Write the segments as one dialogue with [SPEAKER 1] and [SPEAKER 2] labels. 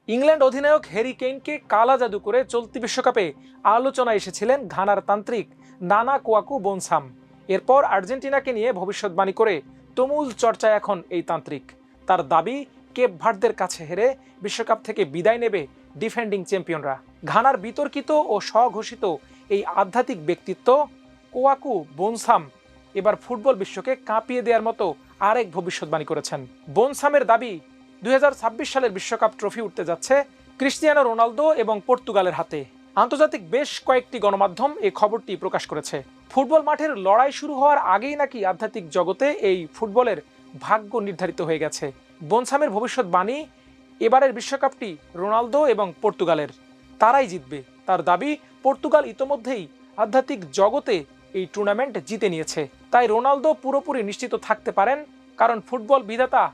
[SPEAKER 1] England অধিনায়ক Harry কেইনকে কালা জাদু করে চলতি বিশ্বকাপে আলোচনায় এসেছিলেন ঘানার তান্ত্রিক নানা কোয়াকু বোনসাম। এরপর আর্জেন্টিনাকে নিয়ে ভবিষ্যৎবাণী করে তুমুল চর্চায় এখন এই তান্ত্রিক। তার দাবি, কেপ ভার্দের কাছে হেরে বিশ্বকাপ থেকে বিদায় নেবে ডিফেন্ডিং চ্যাম্পিয়নরা। ঘানার বিতর্কিত ও স্বঘোষিত এই আধ্যাত্মিক ব্যক্তিত্ব কোয়াকু বোনসাম এবার ফুটবল বিশ্বকে কাঁপিয়ে দেওয়ার মতো আরেক ভবিষ্যৎবাণী করেছেন। বোনসামের দাবি, 2026 সালের বিশ্বকাপ ট্রফি উঠতে যাচ্ছে ক্রিস্টিয়ানো রোনালদো এবং পর্তুগালের হাতে। আন্তর্জাতিক বেশ কয়েকটি গণমাধ্যম এই খবরটি প্রকাশ করেছে। ফুটবল মাঠের লড়াই শুরু হওয়ার আগেই নাকি আধ্যাত্মিক জগতে এই ফুটবলের ভাগ্য নির্ধারিত হয়ে গেছে। বোনসামের ভবিষ্যৎবাণী, এবারের বিশ্বকাপটি রোনালদো এবং পর্তুগালের, তারাই জিতবে। তার দাবি, পর্তুগাল ইতোমধ্যেই আধ্যাত্মিক জগতে এই টুর্নামেন্ট জিতে নিয়েছে, তাই রোনালদো পুরোপুরি নিশ্চিত থাকতে পারেন, কারণ ফুটবল বিধাতা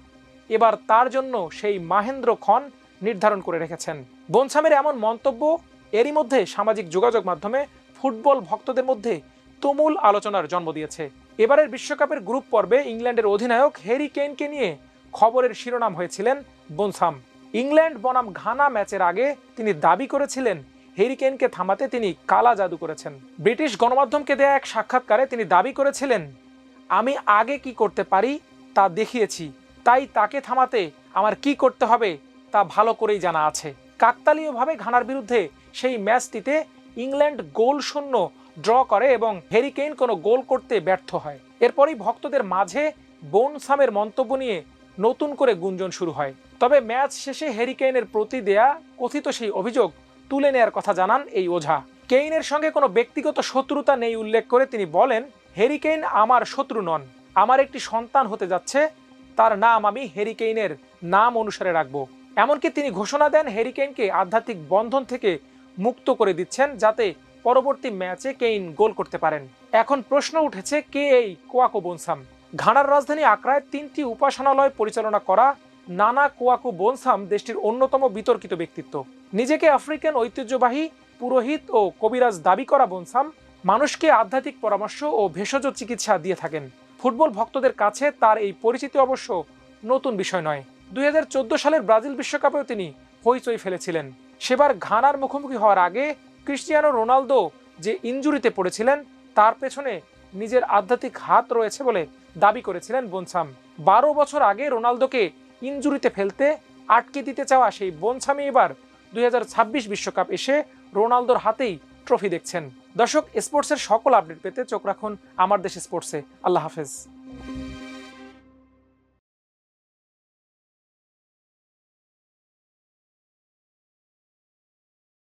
[SPEAKER 1] এবার তার জন্য সেই মাহেন্দ্র খন নির্ধারণ করে রেখেছেন। বোনসামের এমন মন্তব্য এরই মধ্যে সামাজিক যোগাযোগ মাধ্যমে ফুটবল ভক্তদের মধ্যে তুমুল আলোচনার জন্ম দিয়েছে। এবারের বিশ্বকাপের গ্রুপ পর্বে ইংল্যান্ডের অধিনায়ক হ্যারি কেইনকে নিয়ে খবরের শিরোনাম হয়েছিলেন বোনসাম। ইংল্যান্ড বনাম ঘানা ম্যাচের আগে তিনি দাবি করেছিলেন হ্যারি কেইনকে থামাতে তিনি কালা জাদু করেছেন। ব্রিটিশ গণমাধ্যমকে দেয়া এক সাক্ষাৎকারে তিনি দাবি করেছিলেন, আমি আগে কি করতে পারি তা দেখিয়েছি, তাই তাকে থামাতে আমার কি করতে হবে তা ভালো করেই জানা আছে। কাকতালীয়ভাবে ঘানার বিরুদ্ধে সেই ম্যাচটিতে ইংল্যান্ড গোল শূন্য ড্র করে এবং হ্যারি কেইন কোনো গোল করতে ব্যর্থ হয়। এরপরই ভক্তদের মাঝে বোনসামের মন্তব্য নিয়ে নতুন করে গুঞ্জন শুরু হয়। তবে ম্যাচ শেষে হ্যারি কেইনের প্রতি দেয়া কথিত সেই অভিযোগ তুলে নেয়ার কথা জানান এই ওঝা। কেইনের সঙ্গে কোনো ব্যক্তিগত শত্রুতা নেই উল্লেখ করে তিনি বলেন, হ্যারি কেইন আমার শত্রু নন, আমার একটি সন্তান হতে যাচ্ছে, তার নাম আমি হ্যারি কেইনের নাম অনুসারে রাখবো। এমনকি তিনি ঘোষণা দেন হ্যারি কেইনকে আধ্যাত্মিক বন্ধন থেকে মুক্ত করে দিচ্ছেন, যাতে পরবর্তী ম্যাচে কেইন গোল করতে পারেন। এখন প্রশ্ন উঠেছে, কে এই কোয়াকু বোনসাম? ঘানার রাজধানী আকরায় 3টি উপাসনালয় পরিচালনা করা নানা কোয়াকু বোনসাম দেশটির অন্যতম বিতর্কিত ব্যক্তিত্ব। নিজেকে আফ্রিকান ঐতিহ্যবাহী পুরোহিত ও কবিরাজ দাবি করা বোনসাম মানুষকে আধ্যাত্মিক পরামর্শ ও ভেষজ চিকিৎসা দিয়ে থাকেন। ফুটবল ভক্তদের কাছে তার এই পরিচিতি অবশ্য নতুন বিষয় নয়। 2014 সালের ব্রাজিল বিশ্বকাপেও তিনি হইচই ফেলেছিলেন। সেবার ঘানার মুখোমুখি হওয়ার আগে ক্রিস্টিয়ানো রোনালদো যে ইনজুরিতে পড়েছিলেন, তার পেছনে নিজের আধ্যাত্মিক হাত রয়েছে বলে দাবি করেছিলেন বোনসাম। 12 বছর আগে রোনালদোকে ইনজুরিতে ফেলতে আটকে দিতে চাওয়া সেই বোনসামই এবার 2026 বিশ্বকাপ এসে রোনালদোর হাতেই ট্রফি দেখছেন। দর্শক, স্পোর্টসের সকল আপডেট পেতে চোখ রাখুন আমার দেশ স্পোর্টসে। আল্লাহ হাফেজ।